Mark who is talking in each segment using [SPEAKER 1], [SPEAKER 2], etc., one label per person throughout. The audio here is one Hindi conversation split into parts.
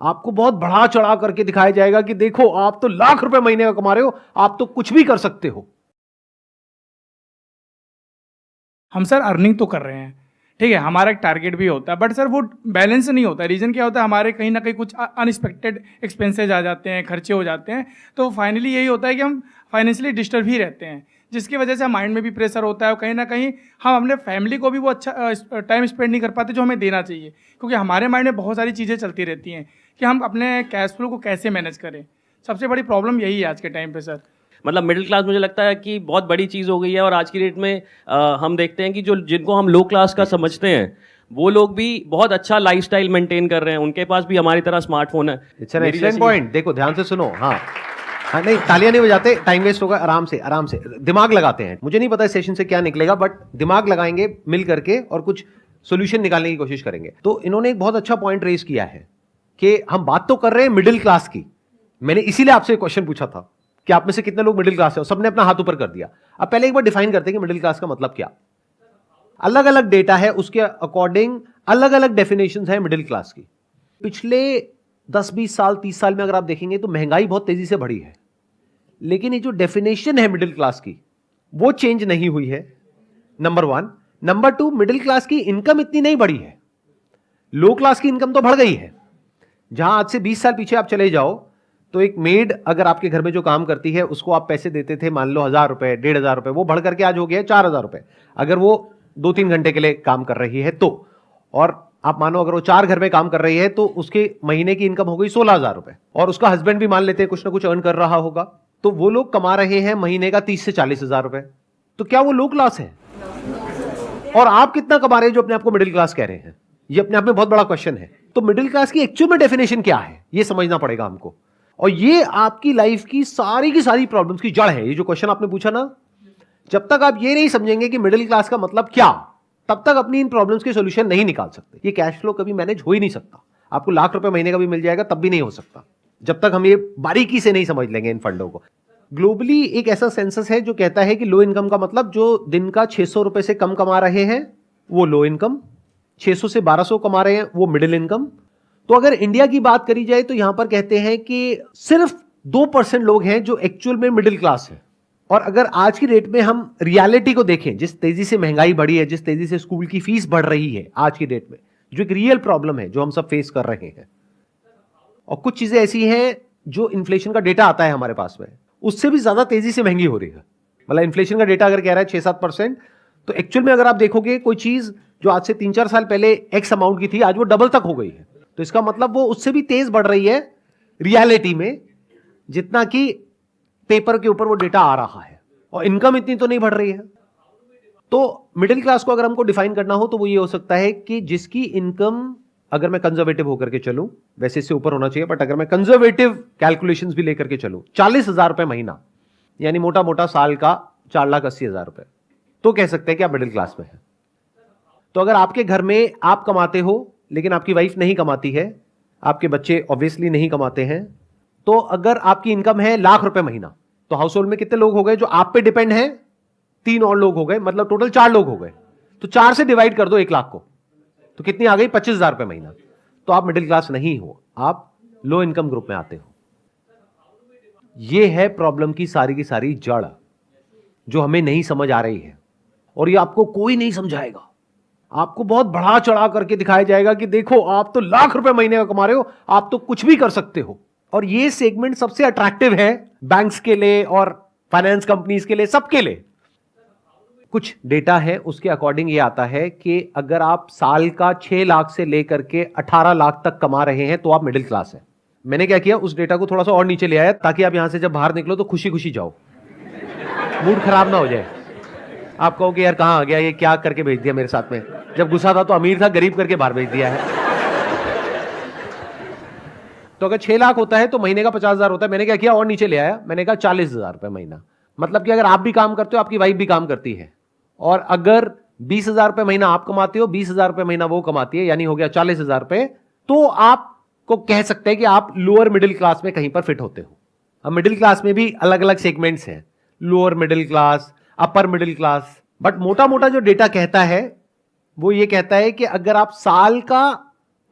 [SPEAKER 1] आपको बहुत बढ़ा चढ़ा करके दिखाया जाएगा कि देखो आप तो लाख रुपए महीने का कमा रहे हो, आप तो कुछ भी कर सकते हो।
[SPEAKER 2] हम सर अर्निंग तो कर रहे हैं, ठीक है, हमारा एक टारगेट भी होता है, बट सर वो बैलेंस नहीं होता। रीज़न क्या होता है, हमारे कहीं ना कहीं कुछ अनएक्सपेक्टेड एक्सपेंसेज आ जाते हैं, खर्चे हो जाते हैं, तो फाइनली यही होता है कि हम फाइनेंशियली डिस्टर्ब ही रहते हैं, जिसकी वजह से माइंड में भी प्रेशर होता है और कहीं ना कहीं हम अपने फैमिली को भी वो अच्छा टाइम स्पेंड नहीं कर पाते जो हमें देना चाहिए, क्योंकि हमारे माइंड में बहुत सारी चीज़ें चलती रहती हैं कि हम अपने कैश फ्लो को कैसे मैनेज करें। सबसे बड़ी प्रॉब्लम यही है आज के टाइम पे सर।
[SPEAKER 3] मतलब मिडिल क्लास मुझे लगता है कि बहुत बड़ी चीज़ हो गई है, और आज की डेट में हम देखते हैं कि जो जिनको हम लो क्लास का समझते हैं वो लोग भी बहुत अच्छा लाइफस्टाइल मेंटेन कर रहे हैं, उनके पास भी हमारी तरह स्मार्टफोन है।
[SPEAKER 1] It's an excellent point. देखो ध्यान से सुनो। हाँ हाँ, नहीं तालियां नहीं बजाते, टाइम वेस्ट होगा। आराम से आराम से दिमाग लगाते हैं। मुझे नहीं पता इस सेशन से क्या निकलेगा, बट दिमाग लगाएंगे मिल करके और कुछ सोल्यूशन निकालने की कोशिश करेंगे। तो इन्होंने एक बहुत अच्छा पॉइंट रेज किया है कि हम बात तो कर रहे हैं मिडिल क्लास की। मैंने इसीलिए आपसे क्वेश्चन पूछा था कि आप में से कितने लोग मिडिल क्लास है, सबने अपना हाथ ऊपर कर दिया। अब पहले एक बार डिफाइन करते हैं कि मिडिल क्लास का मतलब क्या। अलग अलग डेटा है, उसके अकॉर्डिंग अलग अलग डेफिनेशंस है मिडिल क्लास की। पिछले 10-20 साल 30 साल में अगर आप देखेंगे तो महंगाई बहुत तेजी से बढ़ी है, लेकिन ये जो डेफिनेशन है मिडिल क्लास की वो चेंज नहीं हुई है, नंबर 1। नंबर 2, मिडिल क्लास की इनकम इतनी नहीं बढ़ी है, लो क्लास की इनकम तो बढ़ गई है। जहां आज से 20 साल पीछे आप चले जाओ तो एक मेड अगर आपके घर में जो काम करती है उसको आप पैसे देते थे, मान लो 1000 रुपए 1500 रुपए, वो बढ़ करके आज हो गया 4000 रुपए अगर वो 2-3 घंटे के लिए काम कर रही है तो। और आप मानो अगर वो 4 घर में काम कर रही है तो उसके महीने की इनकम हो गई 16000 रुपए, और उसका हस्बैंड भी मान लेते हैं कुछ ना कुछ अर्न कर रहा होगा, तो वो लोग कमा रहे हैं महीने का 30 से 40 हजार रुपए। तो क्या वो लो क्लास है? और आप कितना कमा रहे हैं जो अपने आप को मिडिल क्लास कह रहे हैं? ये अपने आप में बहुत बड़ा क्वेश्चन है। तो मिडिल क्लास की एक्चुअल में डेफिनेशन क्या है ये समझना पड़ेगा हमको, और ये आपकी लाइफ की सारी प्रॉब्लम्स की जड़ है। ये जो क्वेश्चन आपने पूछा ना, जब तक आप ये नहीं समझेंगे कि मिडिल क्लास का मतलब क्या, तब तक अपनी इन प्रॉब्लम्स के सॉल्यूशन नहीं निकाल सकते। ये कैश फ्लो कभी मैनेज हो ही नहीं सकता। आपको लाख रुपए महीने का भी मिल जाएगा तब भी नहीं हो सकता, जब तक हम ये बारीकी से नहीं समझ लेंगे इन फंडों को। ग्लोबली एक ऐसा सेंसस है जो कहता है कि लो इनकम का मतलब जो दिन का 600 रुपए से कम कमा रहे हैं वो लो इनकम, 600 से 1200 कमा रहे हैं वो मिडिल इनकम। तो अगर इंडिया की बात करी जाए तो यहां पर कहते हैं कि सिर्फ 2% लोग हैं जो एक्चुअल में मिडिल क्लास है। और अगर आज की डेट में हम रियलिटी को देखें, जिस तेजी से महंगाई बढ़ी है, जिस तेजी से स्कूल की फीस बढ़ रही है आज की डेट में, जो एक रियल प्रॉब्लम है जो हम सब फेस कर रहे हैं, और कुछ चीजें ऐसी हैं जो इन्फ्लेशन का डेटा आता है हमारे पास में, उससे भी ज्यादा तेजी से महंगी हो रही है। मतलब इन्फ्लेशन का डेटा अगर कह रहा है 6-7%, तो एक्चुअल में अगर आप देखोगे कोई चीज जो आज से 3-4 साल पहले एक्स अमाउंट की थी आज वो डबल तक हो गई है। तो इसका मतलब वो उससे भी तेज बढ़ रही है रियलिटी में, जितना कि पेपर के ऊपर वो डेटा आ रहा है, और इनकम इतनी तो नहीं बढ़ रही है। तो मिडिल क्लास को अगर हमको डिफाइन करना हो तो वो ये हो सकता है कि जिसकी इनकम, अगर मैं कंजर्वेटिव होकर के चलूं, वैसे इससे ऊपर होना चाहिए, बट अगर मैं कंजर्वेटिव कैलकुलेशंस भी लेकर के चलूं, 40,000 रुपए महीना, यानी मोटा मोटा साल का 4,80,000 रुपए, तो कह सकते हैं कि आप मिडिल क्लास में हैं। तो अगर आपके घर में आप कमाते हो लेकिन आपकी वाइफ नहीं कमाती है, आपके बच्चे ऑब्वियसली नहीं कमाते हैं, तो अगर आपकी इनकम है लाख रुपए महीना, तो हाउस होल्ड में कितने लोग हो गए जो आप पे डिपेंड है? 3 और लोग हो गए, मतलब टोटल 4 लोग हो गए। तो 4 से डिवाइड कर दो 1 लाख को, तो कितनी आ गई? 25,000 रुपए महीना। तो आप मिडिल क्लास नहीं हो, आप लो इनकम ग्रुप में आते हो। यह है प्रॉब्लम की सारी जड़ जो हमें नहीं समझ आ रही है, और ये आपको कोई नहीं समझाएगा। आपको बहुत बढ़ा चढ़ा करके दिखाया जाएगा कि देखो आप तो लाख रुपए महीने का कमा रहे हो, आप तो कुछ भी कर सकते हो। और ये सेगमेंट सबसे अट्रैक्टिव है बैंक्स के लिए और फाइनेंस कंपनीज के लिए, सबके लिए। कुछ डेटा है उसके अकॉर्डिंग ये आता है कि अगर आप साल का 6 लाख से लेकर के 18 लाख तक कमा रहे हैं तो आप मिडिल क्लास है। मैंने क्या किया, उस डेटा को थोड़ा सा और नीचे ले आया ताकि आप यहां से जब बाहर निकलो तो खुशी खुशी जाओ, मूड खराब ना हो जाए। आप कहो कि यार कहां आ गया, ये क्या करके भेज दिया मेरे साथ में, जब गुस्सा था तो अमीर था, गरीब करके बाहर भेज दिया है। तो अगर 6 लाख होता है तो महीने का 50,000 होता है। मैंने क्या किया, और नीचे ले आया, मैंने कहा 40,000 रुपए महीना। मतलब कि अगर आप भी काम करते हो, आपकी वाइफ भी काम करती है, और अगर 20,000 रुपए महीना आप कमाते हो, 20,000 रुपए महीना वो कमाती है, यानी हो गया 40,000 रुपए, तो आपको कह सकते हैं कि आप लोअर मिडिल क्लास में कहीं पर फिट होते हो। अब मिडिल क्लास में भी अलग अलग सेगमेंट्स हैं, lower middle class, upper middle class, but मोटा मोटा जो डेटा कहता है वो ये कहता है कि अगर आप साल का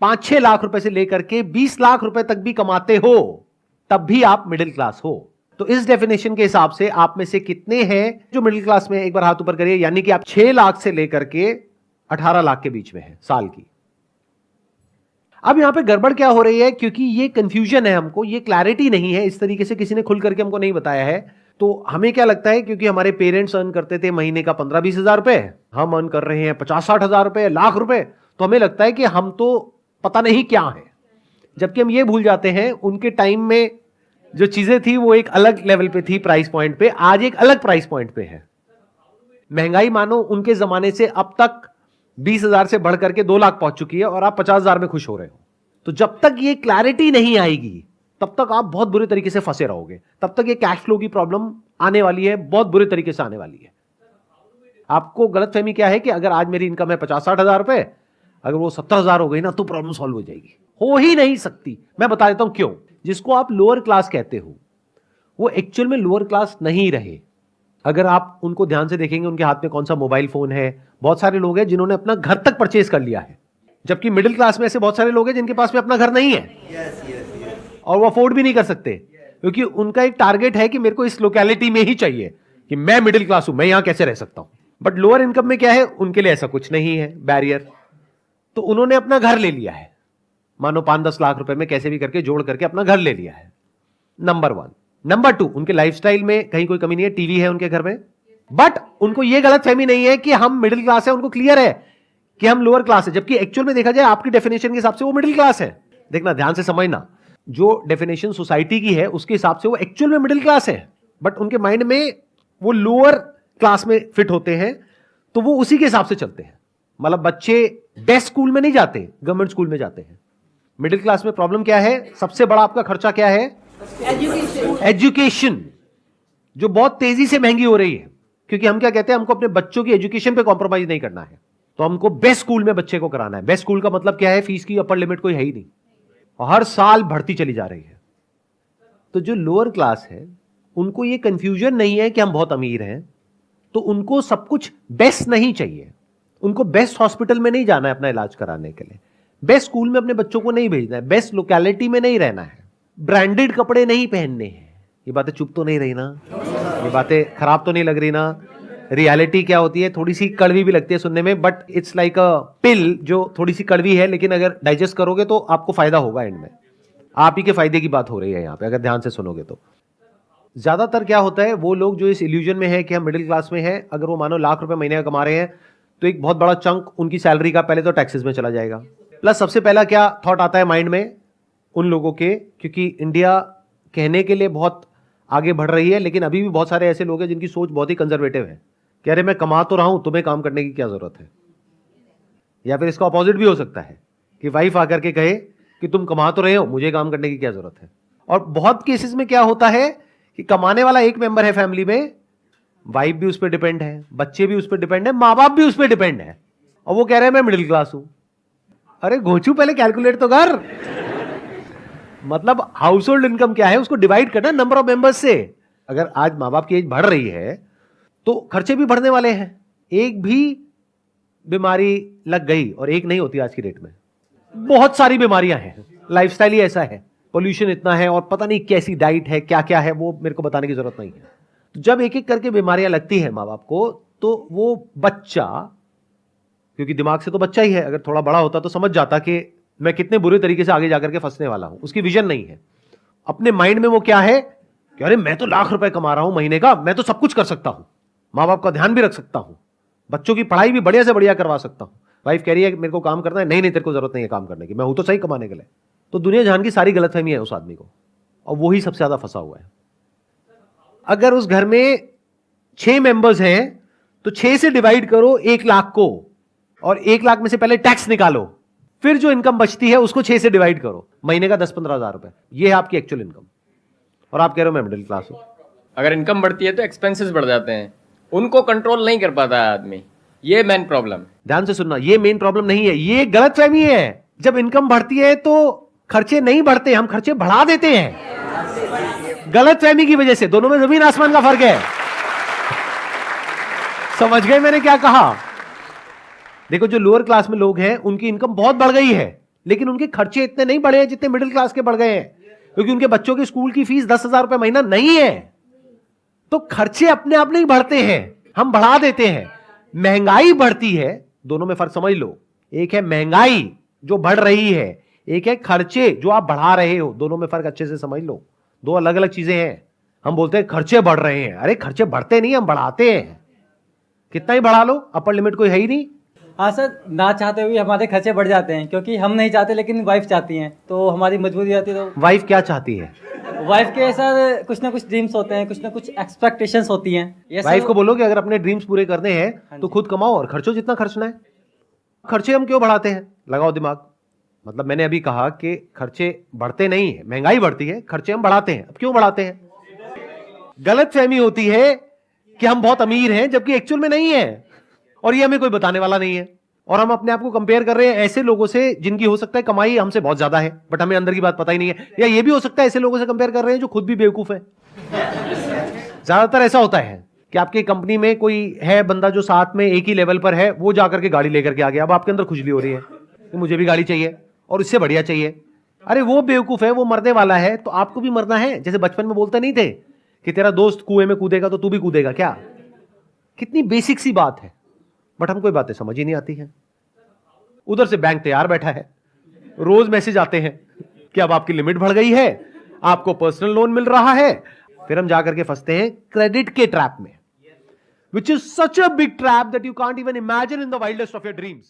[SPEAKER 1] 5-6 लाख रुपए से लेकर के 20 लाख रुपए तक भी कमाते हो, तब भी आप मिडिल क्लास हो। तो इस डेफिनेशन के हिसाब से आप में से कितने हैं जो मिडिल क्लास में, एक बार हाथ ऊपर करिए, यानी कि आप 6 लाख से लेकर के 18 लाख के बीच में है साल की। अब यहां पे गड़बड़ क्या हो रही है, क्योंकि ये कंफ्यूजन है, हमको ये क्लैरिटी नहीं है, इस तरीके से किसी ने खुल करके हमको नहीं बताया है। तो हमें क्या लगता है, क्योंकि हमारे पेरेंट्स अर्न करते थे महीने का 15-20 हजार रुपए, हम अर्न कर रहे हैं 50-60 हजार रुपए, लाख रुपए, तो हमें लगता है कि हम तो पता नहीं क्या है। जबकि हम ये भूल जाते हैं उनके टाइम में जो चीजें थी वो एक अलग लेवल पे थी, प्राइस पॉइंट पे, आज एक अलग प्राइस पॉइंट पे है। महंगाई मानो उनके जमाने से अब तक 20,000 से बढ़ करके 2 लाख पहुंच चुकी है और आप 50,000 में खुश हो रहे हो। तो जब तक ये क्लैरिटी नहीं आएगी तब तक आप बहुत बुरे तरीके से फंसे रहोगे, तब तक ये कैश फ्लो की प्रॉब्लम आने वाली है, बहुत बुरे तरीके से आने वाली है। आपको गलतफहमी क्या है कि अगर आज मेरी इनकम है 50-60 हजार रुपए, अगर वो 70,000 हो गई ना तो प्रॉब्लम सॉल्व हो जाएगी। हो ही नहीं सकती। मैं बता देता हूं क्यों। जिसको आप लोअर क्लास कहते हो वो एक्चुअल में लोअर क्लास नहीं रहे। अगर आप उनको ध्यान से देखेंगे, उनके हाथ में कौन सा मोबाइल फोन है। बहुत सारे लोग हैं जिन्होंने अपना घर तक परचेज कर लिया है, जबकि मिडिल क्लास में ऐसे बहुत सारे लोग हैं जिनके पास में अपना घर नहीं है और वो अफोर्ड भी नहीं कर सकते, क्योंकि उनका एक टारगेट है कि मेरे को इस लोकेलिटी में ही चाहिए, कि मैं मिडिल क्लास हूं, मैं यहां कैसे रह सकता हूं। बट लोअर इनकम में क्या है, उनके लिए ऐसा कुछ नहीं है बैरियर, तो उन्होंने अपना घर ले लिया है। मानो 5-10 लाख रुपए में कैसे भी करके जोड़ करके अपना घर ले लिया है, नंबर 1। नंबर 2, उनके लाइफस्टाइल में कहीं कोई कमी नहीं है, टीवी है उनके घर में, बट उनको यह गलतफहमी नहीं है कि हम मिडिल क्लास है, उनको क्लियर है कि हम लोअर क्लास है, जबकि एक्चुअल में देखा जाए आपकी डेफिनेशन के हिसाब से वो मिडिल क्लास है। देखना, ध्यान से समझना, जो डेफिनेशन सोसाइटी की है उसके हिसाब से वो एक्चुअल में मिडिल क्लास है, बट उनके माइंड में वो लोअर क्लास में फिट होते हैं, तो वो उसी के हिसाब से चलते हैं। मतलब बच्चे बेस्ट स्कूल में नहीं जाते, गवर्नमेंट स्कूल में जाते हैं। मिडिल क्लास में प्रॉब्लम क्या है, सबसे बड़ा आपका खर्चा क्या है, एजुकेशन, जो बहुत तेजी से महंगी हो रही है। क्योंकि हम क्या कहते हैं, हमको अपने बच्चों की एजुकेशन पे कॉम्प्रोमाइज नहीं करना है, तो हमको बेस्ट स्कूल में बच्चे को कराना है। बेस्ट स्कूल का मतलब क्या है, फीस की अपर लिमिट कोई है ही नहीं, और हर साल बढ़ती चली जा रही है। तो जो लोअर क्लास है उनको ये कंफ्यूजन नहीं है कि हम बहुत अमीर हैं, तो उनको सब कुछ बेस्ट नहीं चाहिए। उनको बेस्ट हॉस्पिटल में नहीं जाना है अपना इलाज कराने के लिए, बेस्ट स्कूल में अपने बच्चों को नहीं भेजना है, बेस्ट लोकेलिटी में नहीं रहना है, ब्रांडेड कपड़े नहीं पहनने हैं। ये बातें चुप तो नहीं रही ना, ये बातें खराब तो नहीं लग रही ना। रियलिटी क्या होती है, थोड़ी सी कड़वी भी लगती है सुनने में, बट इट्स लाइक अ पिल जो थोड़ी सी कड़वी है, लेकिन अगर डाइजेस्ट करोगे तो आपको फायदा होगा एंड में। आप ही के फायदे की बात हो रही है यहाँ पे, अगर ध्यान से सुनोगे तो। ज्यादातर क्या होता है, वो लोग जो इस इल्यूजन में है कि हम मिडिल क्लास में हैं, अगर वो मानो लाख रुपए महीने का कमा रहे हैं, तो एक बहुत बड़ा चंक उनकी सैलरी का पहले तो टैक्सेस में चला जाएगा। प्लस सबसे पहला क्या थॉट आता है माइंड में उन लोगों के, क्योंकि इंडिया कहने के लिए बहुत आगे बढ़ रही है, लेकिन अभी भी बहुत सारे ऐसे लोग हैं जिनकी सोच बहुत ही कंजर्वेटिव है, कह रहे मैं कमा तो रहा हूं, तुम्हें काम करने की क्या जरूरत है। या फिर इसका अपोजिट भी हो सकता है कि वाइफ आकर के कहे कि तुम कमा तो रहे हो, मुझे काम करने की क्या जरूरत है। और बहुत केसेस में क्या होता है कि कमाने वाला एक मेंबर है फैमिली में, वाइफ भी उस पर डिपेंड है, बच्चे भी उस पर डिपेंड है, माँ बाप भी उस पर डिपेंड है, और वो कह रहे हैं मैं मिडिल क्लास हूं। अरे घोचू, पहले कैलकुलेट तो कर। मतलब हाउस होल्ड इनकम क्या है उसको डिवाइड करना नंबर ऑफ मेंबर्स से। अगर आज माँ बाप की एज बढ़ रही है तो खर्चे भी बढ़ने वाले हैं। एक भी बीमारी लग गई, और एक नहीं होती आज की डेट में, बहुत सारी बीमारियां हैं। लाइफस्टाइल ही ऐसा है, पोल्यूशन इतना है, और पता नहीं कैसी डाइट है, क्या क्या है, वो मेरे को बताने की जरूरत नहीं है। तो जब एक एक करके बीमारियां लगती हैं माँ बाप को, तो वो बच्चा, क्योंकि दिमाग से तो बच्चा ही है, अगर थोड़ा बड़ा होता तो समझ जाता कि मैं कितने बुरे तरीके से आगे जाकर के फंसने वाला हूं। उसकी विजन नहीं है। अपने माइंड में वो क्या है कि अरे मैं तो लाख रुपए कमा रहा हूं महीने का, मैं तो सब कुछ कर सकता हूं, माँ बाप का ध्यान भी रख सकता हूं, बच्चों की पढ़ाई भी बढ़िया से बढ़िया करवा सकता हूं। वाइफ कह रही है कि मेरे को काम करना है, नहीं नहीं तेरे को जरूरत नहीं है काम करने की, मैं हूं तो सही कमाने के लिए। तो दुनिया जहान की सारी गलतफहमी है उस आदमी को, और वही सबसे ज्यादा फंसा हुआ है। अगर उस घर में 6 मेंबर्स हैं तो 6 से डिवाइड करो 1 लाख को, और 1 लाख में से पहले टैक्स निकालो, फिर जो इनकम बचती है उसको 6 से डिवाइड करो, महीने का 10-15 हजार रुपए, ये है आपकी एक्चुअल इनकम। और आप कह रहे हो मैं मिडिल क्लास हूं।
[SPEAKER 4] अगर इनकम बढ़ती है तो एक्सपेंसेस बढ़ जाते हैं, उनको कंट्रोल नहीं कर पाता है आदमी, ये मेन प्रॉब्लम।
[SPEAKER 1] ध्यान से सुनना, ये मेन प्रॉब्लम नहीं है, ये गलतफहमी है। जब इनकम बढ़ती है तो खर्चे नहीं बढ़ते, हम खर्चे बढ़ा देते हैं गलतफहमी की वजह से। दोनों में जमीन आसमान का फर्क है। समझ गए मैंने क्या कहा? देखो, जो लोअर क्लास में लोग हैं उनकी इनकम बहुत बढ़ गई है, लेकिन उनके खर्चे इतने नहीं बढ़े हैं जितने मिडिल क्लास के बढ़ गए हैं, क्योंकि उनके बच्चों की स्कूल की फीस 10,000 रुपए महीना नहीं है। तो खर्चे अपने आप नहीं बढ़ते हैं, हम बढ़ा देते हैं। महंगाई बढ़ती है, दोनों में फर्क समझ लो। एक है महंगाई जो बढ़ रही है, एक है खर्चे जो आप बढ़ा रहे हो, दोनों में फर्क अच्छे से समझ लो। दो अलग अलग चीजें हैं। हम बोलते हैं खर्चे बढ़ रहे हैं, अरे खर्चे बढ़ते नहीं, हम बढ़ाते हैं। कितना ही बढ़ा लो, अपर लिमिट कोई है ही नहीं।
[SPEAKER 5] हाँ सर, ना चाहते हुए हमारे खर्चे बढ़ जाते हैं, क्योंकि हम नहीं चाहते लेकिन वाइफ चाहती हैं, तो हमारी मजबूरी आती है। तो
[SPEAKER 1] वाइफ क्या चाहती है?
[SPEAKER 5] वाइफ के सर कुछ ना कुछ ड्रीम्स होते हैं, कुछ ना कुछ एक्सपेक्टेशंस होती हैं। ये
[SPEAKER 1] वाइफ
[SPEAKER 5] सब-
[SPEAKER 1] को बोलो कि अगर अपने ड्रीम्स पूरे करने हैं तो खुद कमाओ और खर्चो जितना खर्चना है। खर्चे हम क्यों बढ़ाते हैं? लगाओ दिमाग। मतलब मैंने अभी कहा कि खर्चे बढ़ते नहीं है, महंगाई बढ़ती है, खर्चे हम बढ़ाते हैं। अब क्यों बढ़ाते हैं? गलत फहमी होती है कि हम बहुत अमीर हैं, जबकि एक्चुअल में नहीं है, और ये हमें कोई बताने वाला नहीं है। और हम अपने आप को कंपेयर कर रहे हैं ऐसे लोगों से जिनकी हो सकता है कमाई हमसे बहुत ज्यादा है, बट हमें अंदर की बात पता ही नहीं है। या ये भी हो सकता है ऐसे लोगों से कंपेयर कर रहे हैं जो खुद भी बेवकूफ है। ज्यादातर ऐसा होता है कि आपकी कंपनी में कोई है बंदा जो साथ में एक ही लेवल पर है, वो जाकर के गाड़ी लेकर के आ गया। अब आपके अंदर खुजली हो रही है कि मुझे भी गाड़ी चाहिए और इससे बढ़िया चाहिए। अरे वो बेवकूफ है, वो मरने वाला है, तो आपको भी मरना है। जैसे बचपन में बोलते नहीं थे कि तेरा दोस्त कुएं में कूदेगा तो तू भी कूदेगा क्या? कितनी बेसिक सी बात है, बट हमको ये बातें समझ ही नहीं आती हैं। उधर से बैंक तैयार बैठा है, रोज मैसेज आते हैं कि अब आपकी लिमिट बढ़ गई है, आपको पर्सनल लोन मिल रहा है। फिर हम जाकर के फंसते हैं क्रेडिट के ट्रैप में, which is such a big trap that you can't even imagine in the wildest of your dreams.